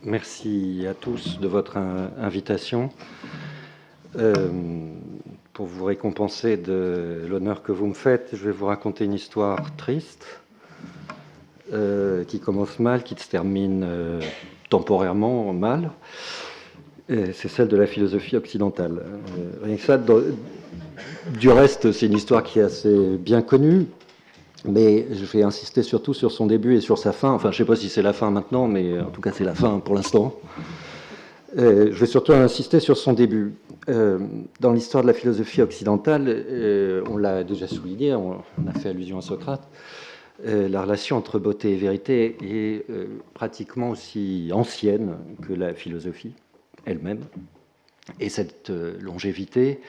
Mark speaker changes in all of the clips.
Speaker 1: Merci à tous de votre invitation. Pour vous récompenser de l'honneur que vous me faites, je vais vous raconter une histoire triste qui commence mal, qui se termine temporairement mal. C'est celle de la philosophie occidentale. Rien que ça, du reste, c'est une histoire qui est assez bien connue, mais je vais insister surtout sur son début et sur sa fin. Enfin, je ne sais pas si c'est la fin maintenant, mais en tout cas, c'est la fin pour l'instant. Je vais surtout insister sur son début. Dans l'histoire de la philosophie occidentale, on l'a déjà souligné, on a fait allusion à Socrate, la relation entre beauté et vérité est pratiquement aussi ancienne que la philosophie elle-même. Et cette longévité,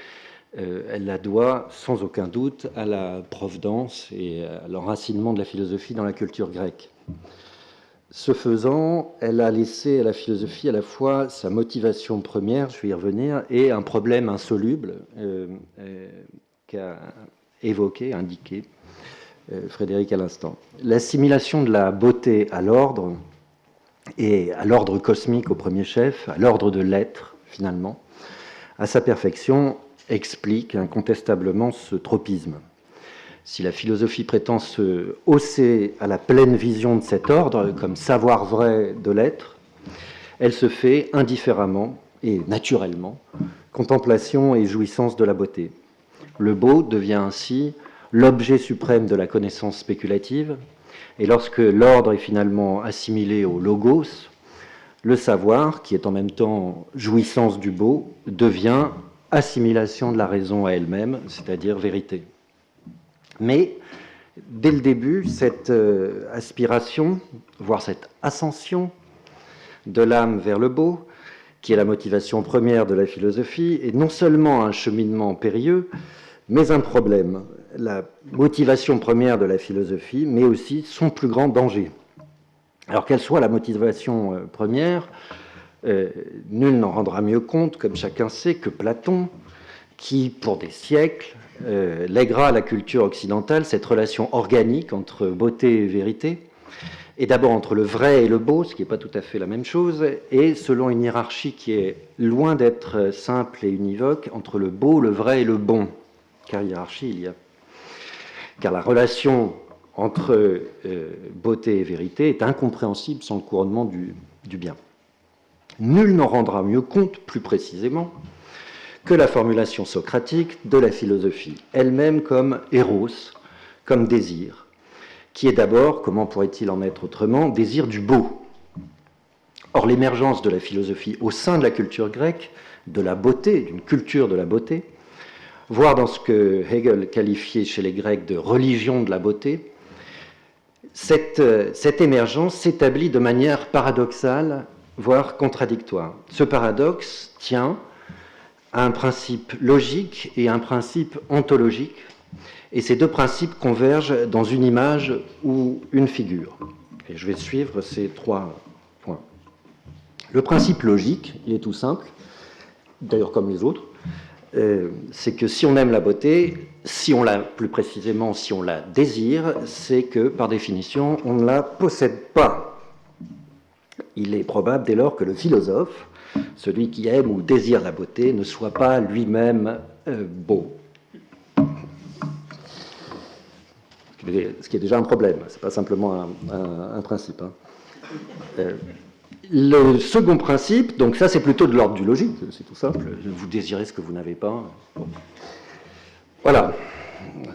Speaker 1: elle la doit sans aucun doute à la provenance et à l'enracinement de la philosophie dans la culture grecque. Ce faisant, elle a laissé à la philosophie à la fois sa motivation première, je vais y revenir, et un problème insoluble qu'a évoqué, indiqué Frédéric à l'instant. L'assimilation de la beauté à l'ordre, et à l'ordre cosmique au premier chef, à l'ordre de l'être finalement, à sa perfection, explique incontestablement ce tropisme. Si la philosophie prétend se hausser à la pleine vision de cet ordre, comme savoir vrai de l'être, elle se fait indifféremment et naturellement contemplation et jouissance de la beauté. Le beau devient ainsi l'objet suprême de la connaissance spéculative, et lorsque l'ordre est finalement assimilé au logos, le savoir, qui est en même temps jouissance du beau, devient assimilation de la raison à elle-même, c'est-à-dire vérité. Mais dès le début, cette aspiration, voire cette ascension de l'âme vers le beau, qui est la motivation première de la philosophie, est non seulement un cheminement périlleux, mais un problème. La motivation première de la philosophie, mais aussi son plus grand danger. Alors quelle soit la motivation première, nul n'en rendra mieux compte, comme chacun sait, que Platon, qui, pour des siècles, lèguera à la culture occidentale cette relation organique entre beauté et vérité, et d'abord entre le vrai et le beau, ce qui n'est pas tout à fait la même chose, et selon une hiérarchie qui est loin d'être simple et univoque, entre le beau, le vrai et le bon. Car hiérarchie il y a. Car la relation entre beauté et vérité est incompréhensible sans le couronnement du bien. Nul n'en rendra mieux compte, plus précisément, que la formulation socratique de la philosophie, elle-même comme éros, comme désir, qui est d'abord, comment pourrait-il en être autrement, désir du beau. Or, l'émergence de la philosophie au sein de la culture grecque, de la beauté, d'une culture de la beauté, voire dans ce que Hegel qualifiait chez les Grecs de religion de la beauté, cette émergence s'établit de manière paradoxale, voire contradictoire. Ce paradoxe tient à un principe logique et à un principe ontologique, et ces deux principes convergent dans une image ou une figure. Et je vais suivre ces trois points. Le principe logique, il est tout simple, d'ailleurs comme les autres, c'est que si on aime la beauté, plus précisément si on la désire, c'est que par définition on ne la possède pas. Il est probable dès lors que le philosophe, celui qui aime ou désire la beauté, ne soit pas lui-même beau. Ce qui est déjà un problème, ce n'est pas simplement un principe. Le second principe, donc ça c'est plutôt de l'ordre du logique, c'est tout simple, vous désirez ce que vous n'avez pas. Bon. Voilà,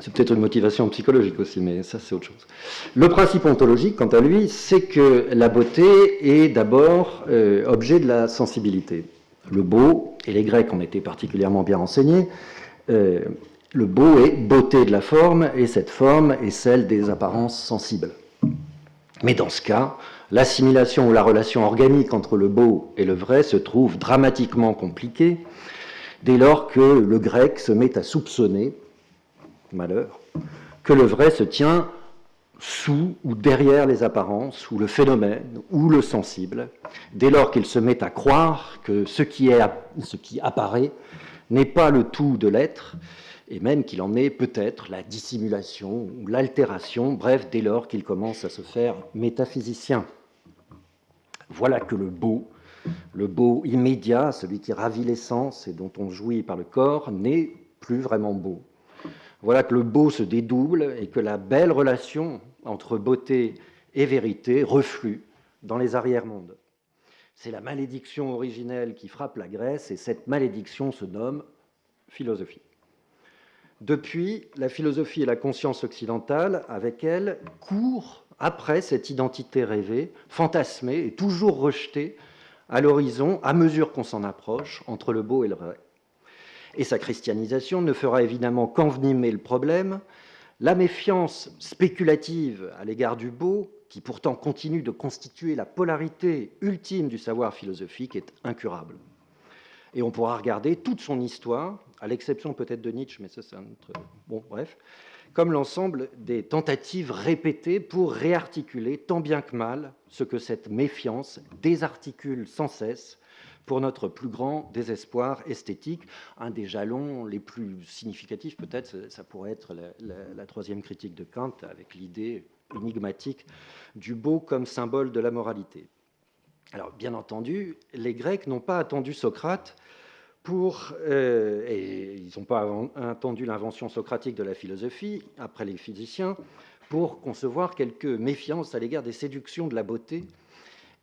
Speaker 1: c'est peut-être une motivation psychologique aussi, mais ça c'est autre chose. Le principe ontologique, quant à lui, c'est que la beauté est d'abord objet de la sensibilité. Le beau, et les Grecs en étaient particulièrement bien renseignés, le beau est beauté de la forme, et cette forme est celle des apparences sensibles. Mais dans ce cas, l'assimilation ou la relation organique entre le beau et le vrai se trouve dramatiquement compliquée dès lors que le grec se met à soupçonner, malheur, que le vrai se tient sous ou derrière les apparences, ou le phénomène, ou le sensible, dès lors qu'il se met à croire que ce qui apparaît n'est pas le tout de l'être, et même qu'il en est peut-être la dissimulation ou l'altération, bref, dès lors qu'il commence à se faire métaphysicien. Voilà que le beau Le beau immédiat, celui qui ravit les sens et dont on jouit par le corps, n'est plus vraiment beau. Voilà que le beau se dédouble et que la belle relation entre beauté et vérité reflue dans les arrière-mondes. C'est la malédiction originelle qui frappe la Grèce et cette malédiction se nomme philosophie. Depuis, la philosophie et la conscience occidentale, avec elle, courent après cette identité rêvée, fantasmée et toujours rejetée à l'horizon à mesure qu'on s'en approche entre le beau et le vrai. Et sa christianisation ne fera évidemment qu'envenimer le problème. La méfiance spéculative à l'égard du beau, qui pourtant continue de constituer la polarité ultime du savoir philosophique, est incurable. Et on pourra regarder toute son histoire, à l'exception peut-être de Nietzsche, mais ça c'est un autre... Bon, bref, comme l'ensemble des tentatives répétées pour réarticuler tant bien que mal ce que cette méfiance désarticule sans cesse pour notre plus grand désespoir esthétique. Un des jalons les plus significatifs, peut-être, ça pourrait être la troisième critique de Kant, avec l'idée énigmatique du beau comme symbole de la moralité. Alors, bien entendu, les Grecs n'ont pas attendu Socrate et ils n'ont pas attendu l'invention socratique de la philosophie, après les physiciens, pour concevoir quelque méfiance à l'égard des séductions de la beauté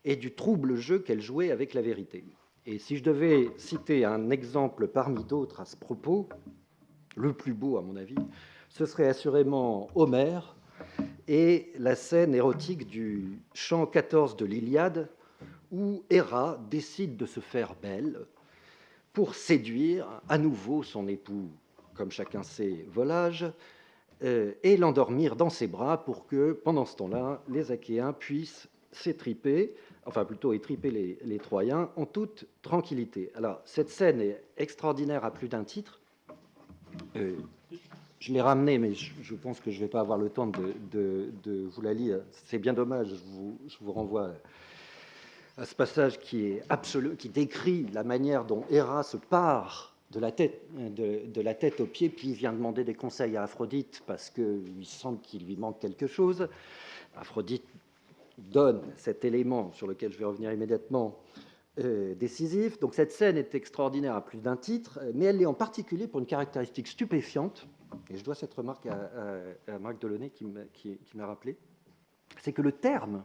Speaker 1: et du trouble jeu qu'elle jouait avec la vérité. Et si je devais citer un exemple parmi d'autres à ce propos, le plus beau à mon avis, ce serait assurément Homère et la scène érotique du chant 14 de l'Iliade, où Héra décide de se faire belle pour séduire à nouveau son époux, comme chacun sait, Volage, et l'endormir dans ses bras pour que, pendant ce temps-là, les Achéens puissent s'étriper, enfin plutôt étriper les Troyens, en toute tranquillité. Alors, cette scène est extraordinaire à plus d'un titre. Je l'ai ramenée, mais je pense que je ne vais pas avoir le temps de vous la lire. C'est bien dommage, je vous renvoie à ce passage qui est absolu, qui décrit la manière dont Héra se part de la tête aux pieds, puis il vient demander des conseils à Aphrodite parce qu'il semble qu'il lui manque quelque chose. Aphrodite donne cet élément sur lequel je vais revenir immédiatement décisif. Donc cette scène est extraordinaire à plus d'un titre, mais elle l'est en particulier pour une caractéristique stupéfiante, et je dois cette remarque à Marc Delaunay qui m'a rappelé, c'est que le terme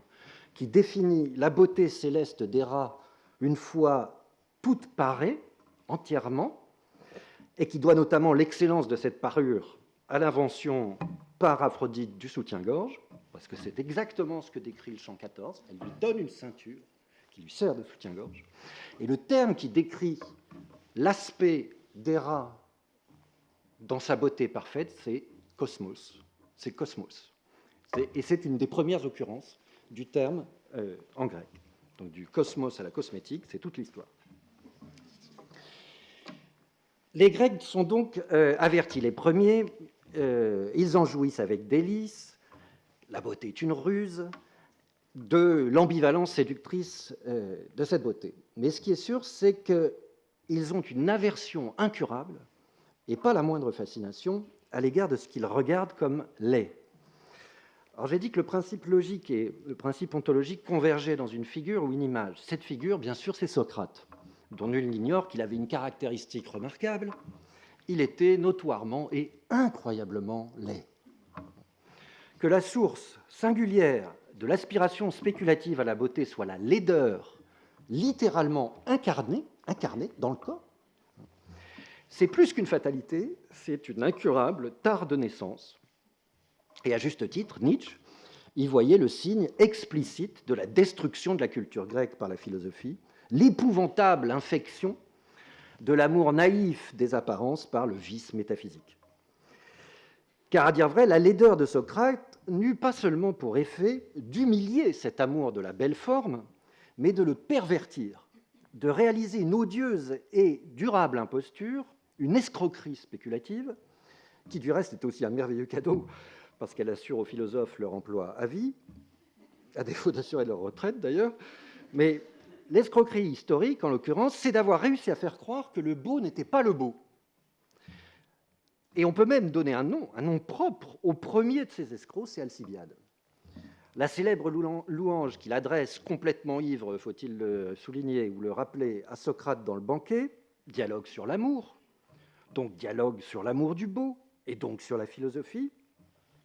Speaker 1: qui définit la beauté céleste d'Héra une fois toute parée, entièrement, et qui doit notamment l'excellence de cette parure à l'invention par Aphrodite du soutien-gorge, parce que c'est exactement ce que décrit le chant 14, elle lui donne une ceinture qui lui sert de soutien-gorge, et le terme qui décrit l'aspect d'Héra dans sa beauté parfaite, c'est cosmos. C'est cosmos. Et c'est une des premières occurrences du terme en grec. Donc du cosmos à la cosmétique, c'est toute l'histoire. Les Grecs sont donc avertis. Les premiers, ils en jouissent avec délice. La beauté est une ruse, de l'ambivalence séductrice de cette beauté. Mais ce qui est sûr, c'est qu'ils ont une aversion incurable, et pas la moindre fascination, à l'égard de ce qu'ils regardent comme laid. Alors j'ai dit que le principe logique et le principe ontologique convergeaient dans une figure ou une image. Cette figure, bien sûr, c'est Socrate, dont nul n'ignore qu'il avait une caractéristique remarquable, il était notoirement et incroyablement laid. Que la source singulière de l'aspiration spéculative à la beauté soit la laideur littéralement incarnée dans le corps, c'est plus qu'une fatalité, c'est une incurable tare de naissance. Et à juste titre, Nietzsche y voyait le signe explicite de la destruction de la culture grecque par la philosophie, l'épouvantable infection de l'amour naïf des apparences par le vice métaphysique. Car à dire vrai, la laideur de Socrate n'eut pas seulement pour effet d'humilier cet amour de la belle forme, mais de le pervertir, de réaliser une odieuse et durable imposture, une escroquerie spéculative, qui du reste est aussi un merveilleux cadeau, parce qu'elle assure aux philosophes leur emploi à vie, à défaut d'assurer leur retraite d'ailleurs. Mais l'escroquerie historique, en l'occurrence, c'est d'avoir réussi à faire croire que le beau n'était pas le beau. Et on peut même donner un nom propre au premier de ces escrocs, c'est Alcibiade. La célèbre louange qu'il adresse complètement ivre, faut-il le souligner ou le rappeler, à Socrate dans le banquet, dialogue sur l'amour, donc dialogue sur l'amour du beau, et donc sur la philosophie.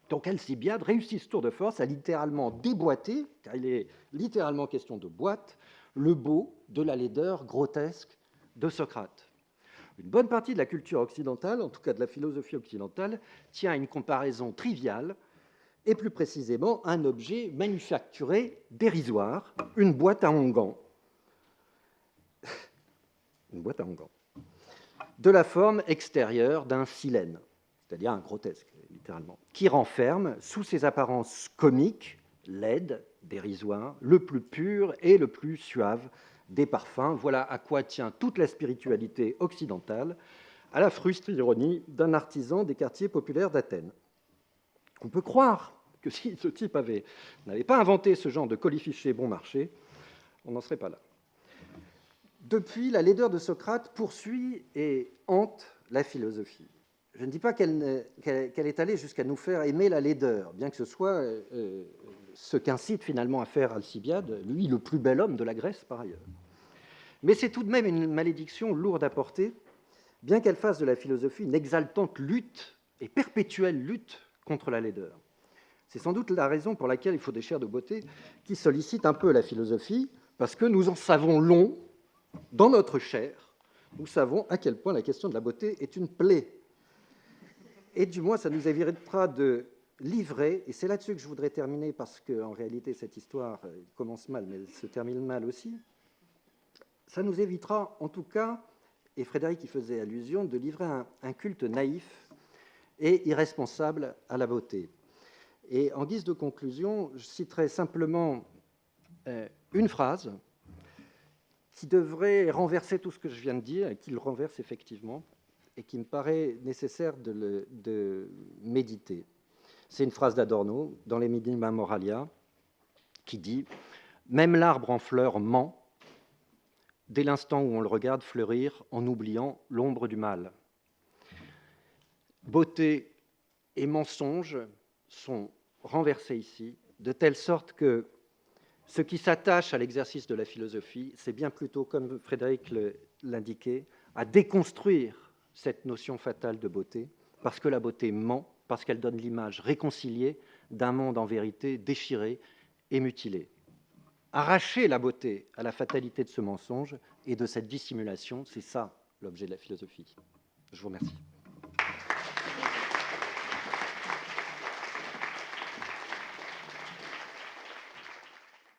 Speaker 1: Donc Alcibiade réussit ce tour de force à littéralement déboîter, car il est littéralement question de boîte, le beau de la laideur grotesque de Socrate. Une bonne partie de la culture occidentale, en tout cas de la philosophie occidentale, tient à une comparaison triviale, et plus précisément un objet manufacturé dérisoire, une boîte à onguents. Une boîte à onguents. De la forme extérieure d'un silène, c'est-à-dire un grotesque, littéralement, qui renferme, sous ses apparences comiques, laides, dérisoires, le plus pur et le plus suave des parfums. Voilà à quoi tient toute la spiritualité occidentale, à la fruste ironie d'un artisan des quartiers populaires d'Athènes. On peut croire que si ce type n'avait pas inventé ce genre de colifichet bon marché, on n'en serait pas là. Depuis, la laideur de Socrate poursuit et hante la philosophie. Je ne dis pas qu'elle est allée jusqu'à nous faire aimer la laideur, bien que ce soit ce qu'incite finalement à faire Alcibiade, lui, le plus bel homme de la Grèce par ailleurs. Mais c'est tout de même une malédiction lourde à porter, bien qu'elle fasse de la philosophie une exaltante lutte et perpétuelle lutte contre la laideur. C'est sans doute la raison pour laquelle il faut des chairs de beauté qui sollicitent un peu la philosophie, parce que nous en savons long dans notre chair. Nous savons à quel point la question de la beauté est une plaie. Et du moins, ça nous évitera de livrer, et c'est là-dessus que je voudrais terminer, parce qu'en réalité, cette histoire commence mal, mais elle se termine mal aussi. Ça nous évitera, en tout cas, et Frédéric y faisait allusion, de livrer un culte naïf et irresponsable à la beauté. Et en guise de conclusion, je citerai simplement une phrase qui devrait renverser tout ce que je viens de dire, et qui le renverse effectivement, et qui me paraît nécessaire de méditer. C'est une phrase d'Adorno, dans les Minima Moralia, qui dit « Même l'arbre en fleurs ment, dès l'instant où on le regarde fleurir en oubliant l'ombre du mal. » Beauté et mensonge sont renversés ici, de telle sorte que ce qui s'attache à l'exercice de la philosophie, c'est bien plutôt, comme Frédéric l'indiquait, à déconstruire cette notion fatale de beauté, parce que la beauté ment, parce qu'elle donne l'image réconciliée d'un monde en vérité déchiré et mutilé. Arracher la beauté à la fatalité de ce mensonge et de cette dissimulation, c'est ça l'objet de la philosophie. Je vous remercie.